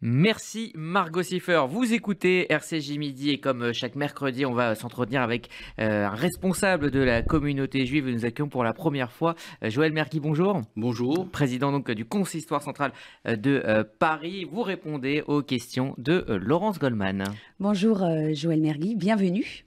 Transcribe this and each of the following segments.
Merci Margot Siffer. Vous écoutez RCJ Midi et comme chaque mercredi, on va s'entretenir avec un responsable de la communauté juive. Nous accueillons pour la première fois Joël Mergui. Bonjour. Bonjour. Président donc du Consistoire central de Paris. Vous répondez aux questions de Laurence Goldman. Bonjour Joël Mergui, bienvenue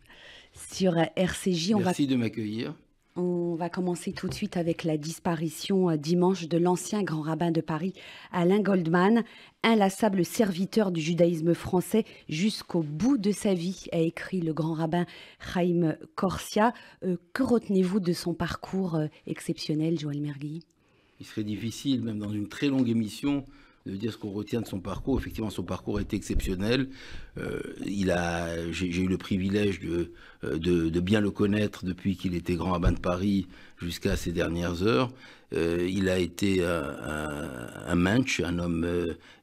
sur RCJ. Merci de m'accueillir. On va commencer tout de suite avec la disparition dimanche de l'ancien grand rabbin de Paris, Alain Goldman, inlassable serviteur du judaïsme français jusqu'au bout de sa vie, a écrit le grand rabbin Chaim Korsia. Que retenez-vous de son parcours exceptionnel, Joël Mergui? Il serait difficile, même dans une très longue émission, de dire ce qu'on retient de son parcours. Effectivement, son parcours a été exceptionnel. J'ai eu le privilège de bien le connaître depuis qu'il était grand rabbin de Paris jusqu'à ces dernières heures. Il a été un mensch, un homme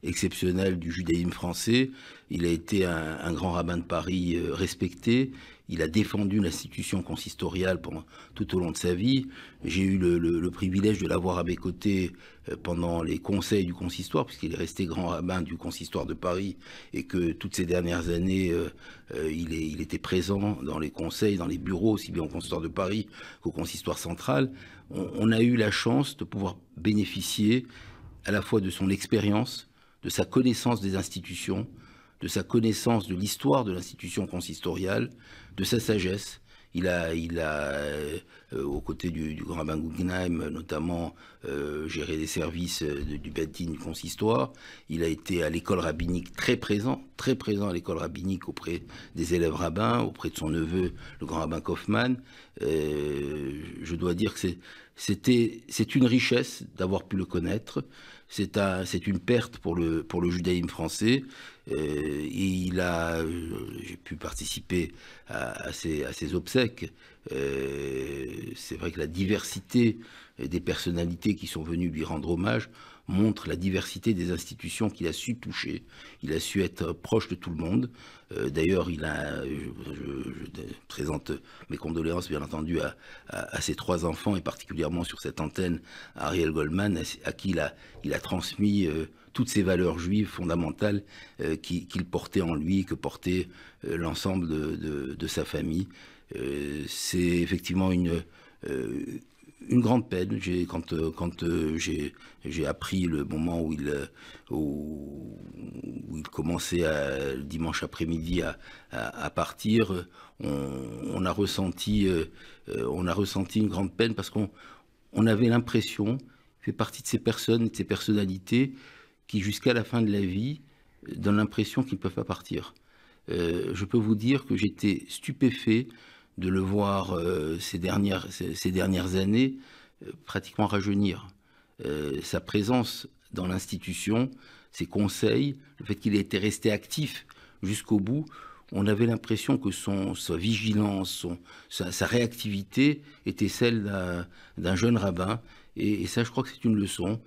exceptionnel du judaïsme français. Il a été un grand rabbin de Paris respecté. Il a défendu l'institution consistoriale tout au long de sa vie. J'ai eu le privilège de l'avoir à mes côtés pendant les conseils du consistoire, puisqu'il est resté grand rabbin du consistoire de Paris et que toutes ces dernières années, il était présent dans les conseils, dans les bureaux, aussi bien au consistoire de Paris qu'au consistoire central. On a eu la chance de pouvoir bénéficier à la fois de son expérience, de sa connaissance des institutions, de sa connaissance de l'histoire de l'institution consistoriale, de sa sagesse. Il a aux côtés du grand rabbin Guggenheim, notamment, géré des services du Beit Din du consistoire. Il a été à l'école rabbinique très présent à l'école rabbinique auprès des élèves rabbins, auprès de son neveu, le grand rabbin Kaufmann. Je dois dire que c'est une richesse d'avoir pu le connaître. C'est une perte pour le judaïsme français. Et j'ai pu participer à ses obsèques. C'est vrai que la diversité des personnalités qui sont venues lui rendre hommage montre la diversité des institutions qu'il a su toucher. Il a su être proche de tout le monde. D'ailleurs, je présente mes condoléances, bien entendu, à ses 3 enfants, et particulièrement sur cette antenne, à Ariel Goldman, à qui il a transmis toutes ces valeurs juives fondamentales qu'il portait en lui, que portait l'ensemble de sa famille. C'est effectivement une grande peine. Quand j'ai appris le moment où il commençait le dimanche après-midi à partir, on a ressenti une grande peine parce qu'on avait l'impression, il fait partie de ces personnes, de ces personnalités qui jusqu'à la fin de la vie donnent l'impression qu'ils ne peuvent pas partir. Je peux vous dire que j'étais stupéfait de le voir ces dernières années pratiquement rajeunir. Sa présence dans l'institution, ses conseils, le fait qu'il ait été resté actif jusqu'au bout, on avait l'impression que sa vigilance, sa réactivité était celle d'un jeune rabbin. Et ça, je crois que c'est une leçon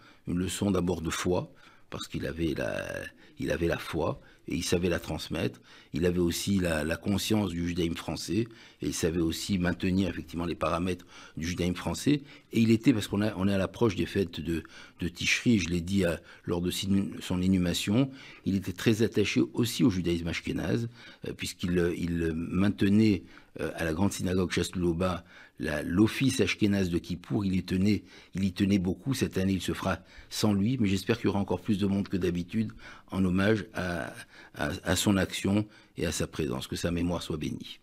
d'abord de foi, parce qu'il avait la foi et il savait la transmettre. Il avait aussi la conscience du judaïsme français et il savait aussi maintenir effectivement les paramètres du judaïsme français. Et il était, parce qu'on est à l'approche des fêtes de Tishri, je l'ai dit lors de son inhumation, il était très attaché aussi au judaïsme ashkénaze, puisqu'il maintenait à la grande synagogue Chaslouba l'office ashkénaze de Kippour. Il y tenait beaucoup. Cette année, il se fera sans lui, mais j'espère qu'il y aura encore plus de monde que d'habitude en hommage à son action et à sa présence. Que sa mémoire soit bénie.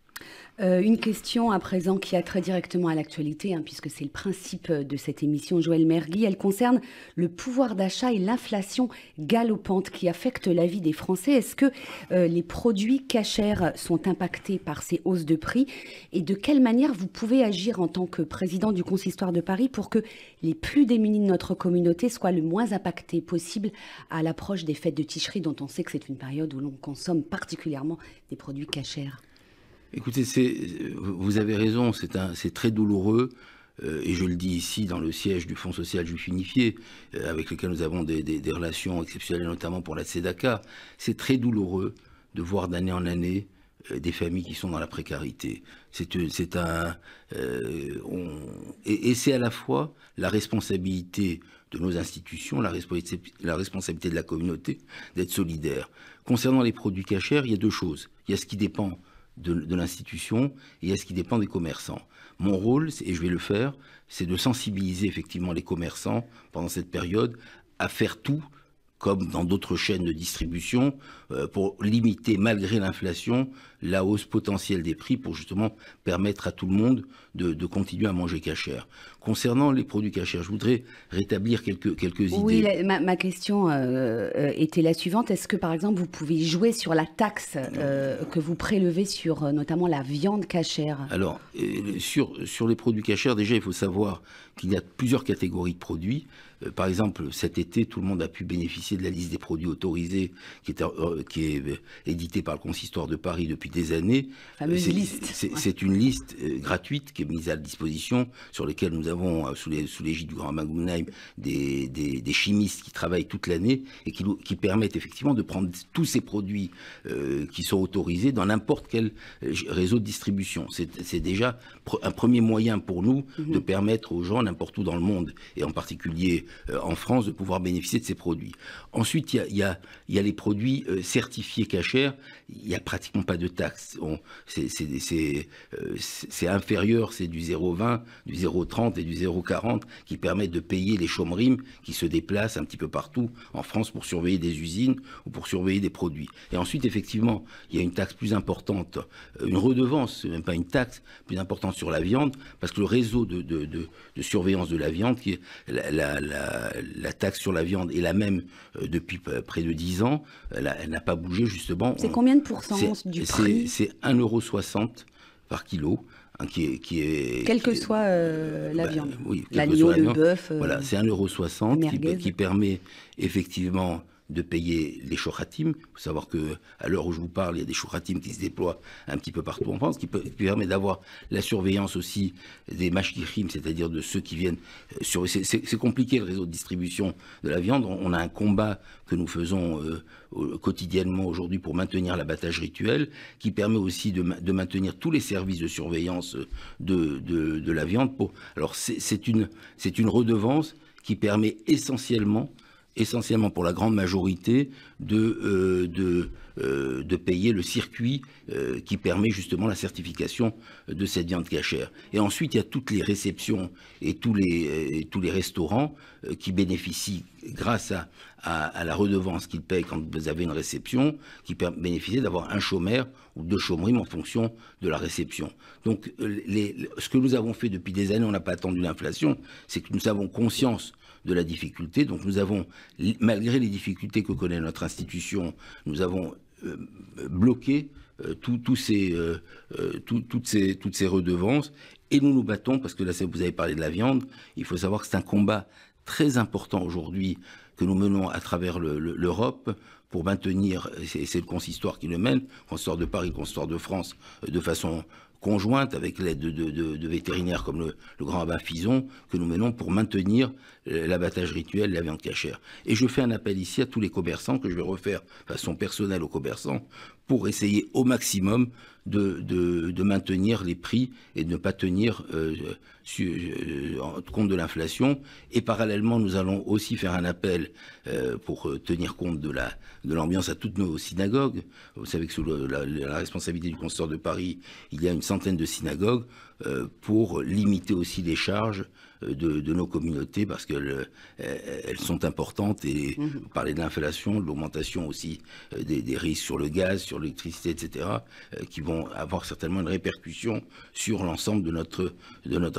Une question à présent qui a très directement à l'actualité, puisque c'est le principe de cette émission, Joël Mergui. Elle concerne le pouvoir d'achat et l'inflation galopante qui affecte la vie des Français. Est-ce que les produits cachers sont impactés par ces hausses de prix? Et de quelle manière vous pouvez agir en tant que président du Consistoire de Paris pour que les plus démunis de notre communauté soient le moins impactés possible à l'approche des fêtes de Tishri, dont on sait que c'est une période où l'on consomme particulièrement des produits cachers? Écoutez, vous avez raison, c'est très douloureux, et je le dis ici dans le siège du Fonds social juif unifié, avec lequel nous avons des relations exceptionnelles, notamment pour la Tzedaka. C'est très douloureux de voir d'année en année des familles qui sont dans la précarité. Et c'est à la fois la responsabilité de nos institutions, la responsabilité de la communauté d'être solidaire. Concernant les produits cachers, il y a deux choses. Il y a ce qui dépend de l'institution et il y a ce qui dépend des commerçants. Mon rôle, et je vais le faire, c'est de sensibiliser effectivement les commerçants pendant cette période à faire tout, comme dans d'autres chaînes de distribution, pour limiter, malgré l'inflation, la hausse potentielle des prix, pour justement permettre à tout le monde de continuer à manger cachère. Concernant les produits cachers, je voudrais rétablir quelques idées. Oui, ma question était la suivante. Est-ce que, par exemple, vous pouvez jouer sur la taxe que vous prélevez sur notamment la viande cachère? Alors, sur les produits cachers, déjà, il faut savoir qu'il y a plusieurs catégories de produits. Par exemple, cet été, tout le monde a pu bénéficier de la liste des produits autorisés qui est éditée par le Consistoire de Paris depuis des années. Fameuse liste. C'est une liste gratuite qui est mise à disposition, sur laquelle nous avons, sous l'égide du Grand Rabbin Guggenheim, des chimistes qui travaillent toute l'année et qui permettent effectivement de prendre tous ces produits qui sont autorisés dans n'importe quel réseau de distribution. C'est déjà un premier moyen pour nous de permettre aux gens, n'importe où dans le monde, et en particulier en France, de pouvoir bénéficier de ces produits. Ensuite, il y a les produits certifiés cachers. Il n'y a pratiquement pas de taxes. C'est inférieur, c'est du 0,20, du 0,30 et du 0,40 qui permettent de payer les chômerimes qui se déplacent un petit peu partout en France pour surveiller des usines ou pour surveiller des produits. Et ensuite, effectivement, il y a une taxe plus importante, une redevance, même pas une taxe, plus importante sur la viande, parce que le réseau de surveillance de la viande, qui est la taxe sur la viande est la même depuis près de 10 ans, elle n'a pas bougé justement. C'est combien de pourcents du prix? C'est 1,60 € par kilo. Qui est quelle que soit la viande, oui, l'agneau, le bœuf, voilà, c'est 1,60 € qui permet effectivement de payer les chouratim. Il faut savoir qu'à l'heure où je vous parle, il y a des chouratim qui se déploient un petit peu partout en France, qui permet d'avoir la surveillance aussi des mashgichim, c'est-à-dire de ceux qui viennent surveiller. C'est compliqué le réseau de distribution de la viande. On a un combat que nous faisons quotidiennement aujourd'hui pour maintenir l'abattage rituel, qui permet aussi de maintenir tous les services de surveillance de la viande. Alors c'est une redevance qui permet essentiellement pour la grande majorité de payer le circuit qui permet justement la certification de cette viande cachère. Et ensuite, il y a toutes les réceptions et tous les restaurants qui bénéficient, grâce à la redevance qu'ils payent quand vous avez une réception, qui bénéficient d'avoir un chômeur ou deux chômerimes en fonction de la réception. Donc, ce que nous avons fait depuis des années, on n'a pas attendu l'inflation, c'est que nous avons conscience de la difficulté. Donc nous avons, malgré les difficultés que connaît notre institution, nous avons bloqué toutes ces redevances, et nous nous battons, parce que là vous avez parlé de la viande, il faut savoir que c'est un combat très important aujourd'hui que nous menons à travers l'Europe pour maintenir, c'est le consistoire qui le mène, le consistoire de Paris, le consistoire de France, de façon conjointe avec l'aide de vétérinaires comme le grand rabbin Fison, que nous menons pour maintenir l'abattage rituel, la viande cachère. Et je fais un appel ici à tous les commerçants, que je vais refaire de façon personnelle aux commerçants, pour essayer au maximum de maintenir les prix et de ne pas tenir compte de l'inflation. Et parallèlement, nous allons aussi faire un appel pour tenir compte de l'ambiance à toutes nos synagogues. Vous savez que sous la responsabilité du consistoire de Paris, il y a une centaine de synagogues pour limiter aussi les charges de nos communautés, parce qu'elles sont importantes. Et vous parlez de l'inflation, de l'augmentation aussi des risques sur le gaz, sur l'électricité, etc., qui vont avoir certainement une répercussion sur l'ensemble de notre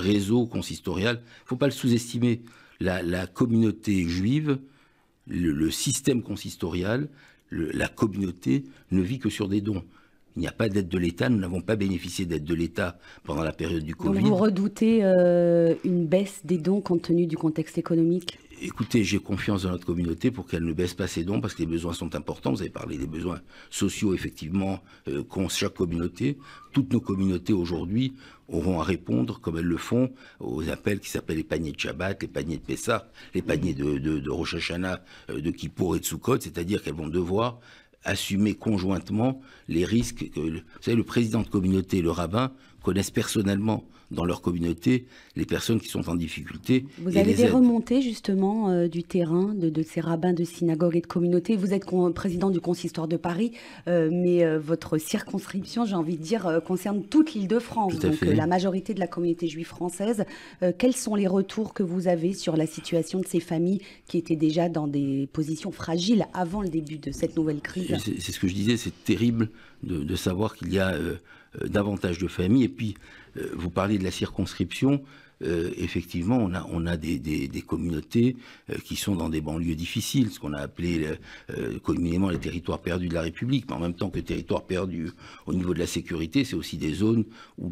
réseau consistorial. Il ne faut pas le sous-estimer. La communauté juive, le système consistorial, la communauté ne vit que sur des dons. Il n'y a pas d'aide de l'État, nous n'avons pas bénéficié d'aide de l'État pendant la période du Covid. Donc vous redoutez une baisse des dons compte tenu du contexte économique ? Écoutez, j'ai confiance dans notre communauté pour qu'elle ne baisse pas ses dons, parce que les besoins sont importants. Vous avez parlé des besoins sociaux, effectivement, qu'ont chaque communauté. Toutes nos communautés aujourd'hui auront à répondre, comme elles le font, aux appels qui s'appellent les paniers de Shabbat, les paniers de Pessah, les paniers de Rosh Hashanah, de Kippour et de Sukkot, c'est-à-dire qu'elles vont devoir assumer conjointement les risques que, vous savez, le président de communauté et le rabbin connaissent personnellement dans leur communauté les personnes qui sont en difficulté. Vous avez des remontées justement du terrain, de ces rabbins de synagogues et de communautés. Vous êtes président du consistoire de Paris, mais votre circonscription, j'ai envie de dire, concerne toute l'Île-de-France, donc la majorité de la communauté juive française. Quels sont les retours que vous avez sur la situation de ces familles qui étaient déjà dans des positions fragiles avant le début de cette nouvelle crise? C'est ce que je disais, c'est terrible de savoir qu'il y a davantage de familles. Et puis, vous parlez de la circonscription. Effectivement, on a des communautés qui sont dans des banlieues difficiles, ce qu'on a appelé communément les territoires perdus de la République. Mais en même temps que territoires perdus au niveau de la sécurité, c'est aussi des zones où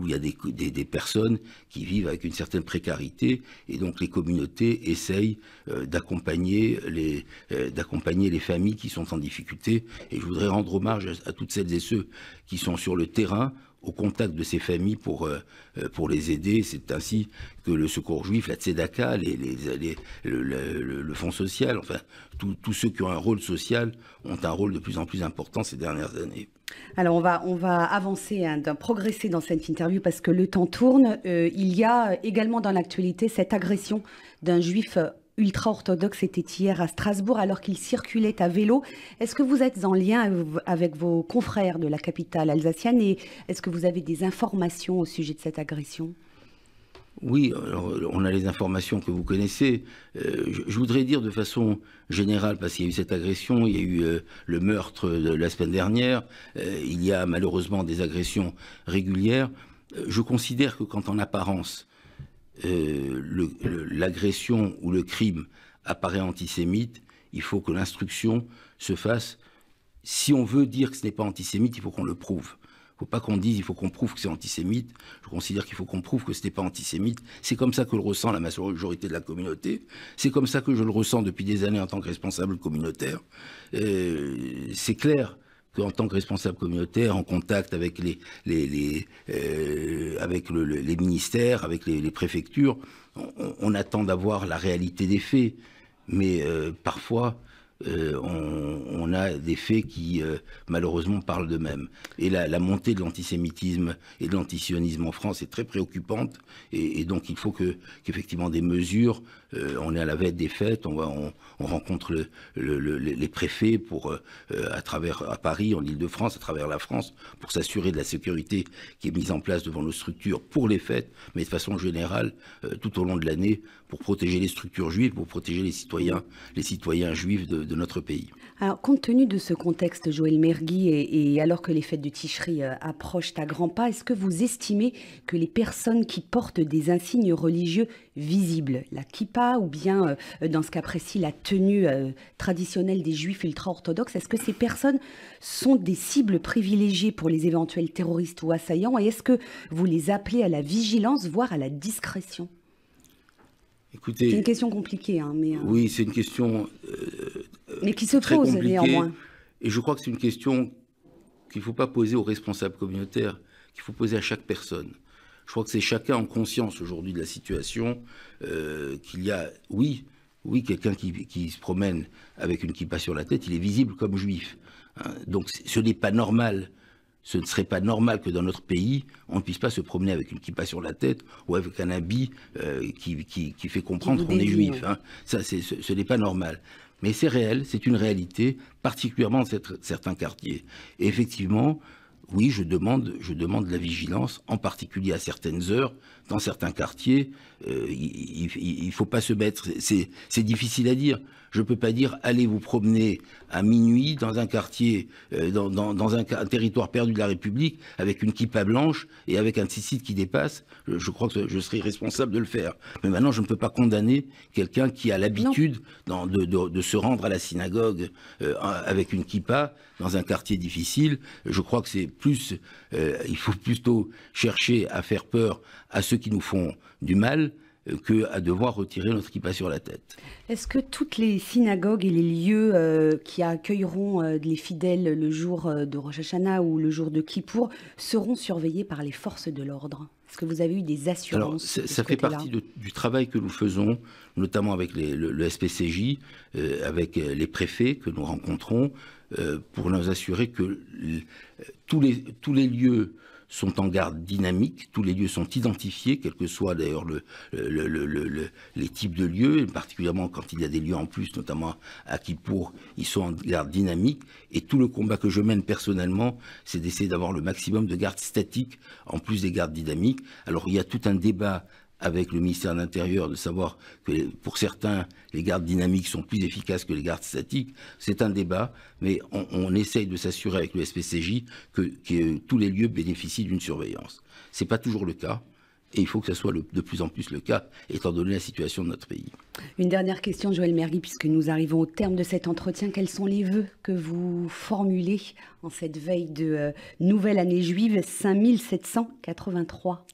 il y a des personnes qui vivent avec une certaine précarité. Et donc les communautés essayent d'accompagner les familles qui sont en difficulté. Et je voudrais rendre hommage à toutes celles et ceux qui sont sur le terrain, au contact de ces familles pour les aider. C'est ainsi que le Secours Juif, la Tzedaka, le Fonds social, enfin, tous ceux qui ont un rôle social ont un rôle de plus en plus important ces dernières années. Alors on va avancer, progresser dans cette interview parce que le temps tourne. Il y a également dans l'actualité cette agression d'un juif ultra-orthodoxe, c'était hier à Strasbourg alors qu'il circulait à vélo. Est-ce que vous êtes en lien avec vos confrères de la capitale alsacienne et est-ce que vous avez des informations au sujet de cette agression ? Oui, alors, on a les informations que vous connaissez. Je voudrais dire de façon générale, parce qu'il y a eu cette agression, il y a eu le meurtre de la semaine dernière, il y a malheureusement des agressions régulières. Je considère que quand en apparence l'agression ou le crime apparaît antisémite, il faut que l'instruction se fasse. Si on veut dire que ce n'est pas antisémite, il faut qu'on le prouve. Il ne faut pas qu'on dise il faut qu'on prouve que c'est antisémite. Je considère qu'il faut qu'on prouve que ce n'est pas antisémite. C'est comme ça que le ressent la majorité de la communauté. C'est comme ça que je le ressens depuis des années en tant que responsable communautaire. C'est clair qu'en tant que responsable communautaire, en contact avec les ministères, avec les préfectures, on attend d'avoir la réalité des faits. Mais parfois, on a des faits qui, malheureusement, parlent d'eux-mêmes. Et la montée de l'antisémitisme et de l'antisionisme en France est très préoccupante. Et donc, il faut qu'effectivement des mesures. On est à la veille des fêtes, on rencontre les préfets à Paris, en Île-de-France, à travers la France, pour s'assurer de la sécurité qui est mise en place devant nos structures pour les fêtes, mais de façon générale, tout au long de l'année, pour protéger les structures juives, pour protéger les citoyens juifs de notre pays. Alors, compte tenu de ce contexte, Joël Mergui, et alors que les fêtes de Tishri approchent à grands pas, est-ce que vous estimez que les personnes qui portent des insignes religieux visibles, la kippa ou bien, dans ce cas précis, la tenue traditionnelle des juifs ultra-orthodoxes, est-ce que ces personnes sont des cibles privilégiées pour les éventuels terroristes ou assaillants et est-ce que vous les appelez à la vigilance, voire à la discrétion ? Écoutez, c'est une question compliquée, mais... Oui, c'est une question mais qui se pose néanmoins. Et je crois que c'est une question qu'il ne faut pas poser aux responsables communautaires, qu'il faut poser à chaque personne. Je crois que c'est chacun en conscience aujourd'hui de la situation, qu'il y a, oui, quelqu'un qui se promène avec une kippa sur la tête, il est visible comme juif. Hein. Donc ce n'est pas normal. Ce ne serait pas normal que dans notre pays, on ne puisse pas se promener avec une kippa sur la tête ou avec un habit qui fait comprendre qu'on est juif. Hein. Ça, ce n'est pas normal. Mais c'est réel, c'est une réalité, particulièrement dans certains quartiers. Et effectivement, oui, je demande de la vigilance, en particulier à certaines heures, dans certains quartiers. Il ne faut pas se mettre... C'est difficile à dire. Je ne peux pas dire allez vous promener à minuit dans un quartier, dans un territoire perdu de la République, avec une kippa blanche et avec un tzitzit qui dépasse. Je crois que je serai responsable de le faire. Mais maintenant, je ne peux pas condamner quelqu'un qui a l'habitude de se rendre à la synagogue avec une kippa dans un quartier difficile. Je crois que c'est plus... il faut plutôt chercher à faire peur à ceux qui nous font du mal qu'à devoir retirer notre kippa sur la tête. Est-ce que toutes les synagogues et les lieux qui accueilleront les fidèles le jour de Rosh Hashanah ou le jour de Kippour seront surveillés par les forces de l'ordre ? Est-ce que vous avez eu des assurances? Alors, ça fait partie du travail que nous faisons, notamment avec le SPCJ, avec les préfets que nous rencontrons, pour nous assurer que tous les lieux sont en garde dynamique, tous les lieux sont identifiés, quels que soient d'ailleurs les types de lieux, particulièrement quand il y a des lieux en plus, notamment à Kippour, ils sont en garde dynamique. Et tout le combat que je mène personnellement, c'est d'essayer d'avoir le maximum de gardes statiques en plus des gardes dynamiques. Alors il y a tout un débat avec le ministère de l'Intérieur, de savoir que pour certains, les gardes dynamiques sont plus efficaces que les gardes statiques. C'est un débat, mais on essaye de s'assurer avec le SPCJ que tous les lieux bénéficient d'une surveillance. Ce n'est pas toujours le cas, et il faut que ça soit de plus en plus le cas, étant donné la situation de notre pays. Une dernière question, Joël Mergui, puisque nous arrivons au terme de cet entretien. Quels sont les vœux que vous formulez en cette veille de nouvelle année juive 5783 ?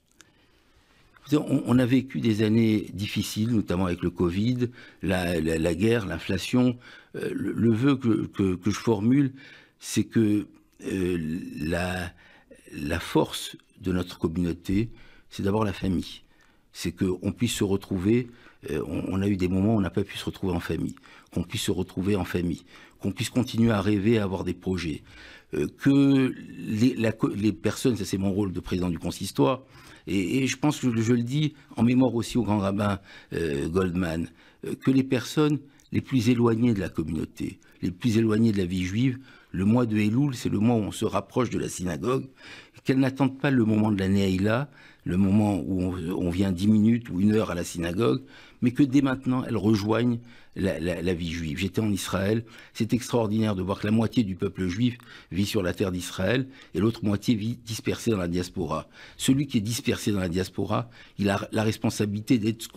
On a vécu des années difficiles, notamment avec le Covid, la guerre, l'inflation. Le vœu que je formule, c'est que la force de notre communauté, c'est d'abord la famille. C'est qu'on puisse se retrouver. On a eu des moments où on n'a pas pu se retrouver en famille. Qu'on puisse se retrouver en famille. Qu'on puisse continuer à rêver, à avoir des projets. Que les personnes, ça c'est mon rôle de président du consistoire, et je pense que je le dis en mémoire aussi au grand rabbin Goldman, que les personnes les plus éloignées de la communauté, les plus éloignées de la vie juive, le mois de Elul, c'est le mois où on se rapproche de la synagogue, qu'elles n'attendent pas le moment de la Neila, le moment où on vient 10 minutes ou 1 heure à la synagogue, mais que dès maintenant, elles rejoignent la vie juive. J'étais en Israël, c'est extraordinaire de voir que la moitié du peuple juif vit sur la terre d'Israël et l'autre moitié vit dispersée dans la diaspora. Celui qui est dispersé dans la diaspora, il a la responsabilité d'être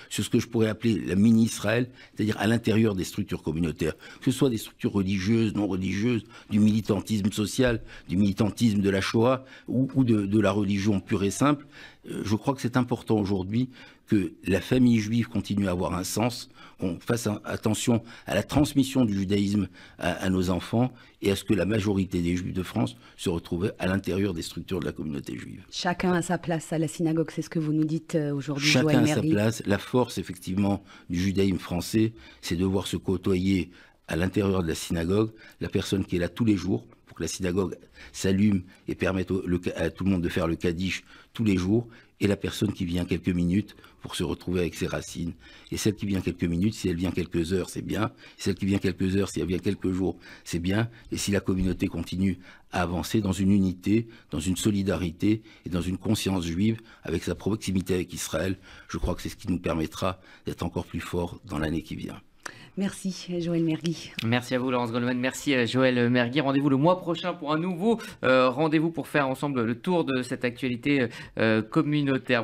sur ce que je pourrais appeler la mini-Israël, c'est-à-dire à l'intérieur des structures communautaires, que ce soit des structures religieuses, non religieuses, du militantisme social, du militantisme de la Shoah ou de la religion pure et simple. Je crois que c'est important aujourd'hui que la famille juive continue à avoir un sens, qu'on fasse attention à la transmission du judaïsme à nos enfants et à ce que la majorité des juifs de France se retrouvent à l'intérieur des structures de la communauté juive. Chacun a sa place à la synagogue, c'est ce que vous nous dites aujourd'hui, Joël Mergui. Chacun a sa place. La force, effectivement, du judaïsme français, c'est de voir se côtoyer à l'intérieur de la synagogue la personne qui est là tous les jours, pour que la synagogue s'allume et permette à tout le monde de faire le Kaddish tous les jours, et la personne qui vient quelques minutes pour se retrouver avec ses racines. Et celle qui vient quelques minutes, si elle vient quelques heures, c'est bien. Celle qui vient quelques heures, si elle vient quelques jours, c'est bien. Et si la communauté continue à avancer dans une unité, dans une solidarité et dans une conscience juive, avec sa proximité avec Israël, je crois que c'est ce qui nous permettra d'être encore plus forts dans l'année qui vient. Merci Joël Mergui. Merci à vous Laurence Goldman, merci Joël Mergui. Rendez-vous le mois prochain pour un nouveau rendez-vous pour faire ensemble le tour de cette actualité communautaire.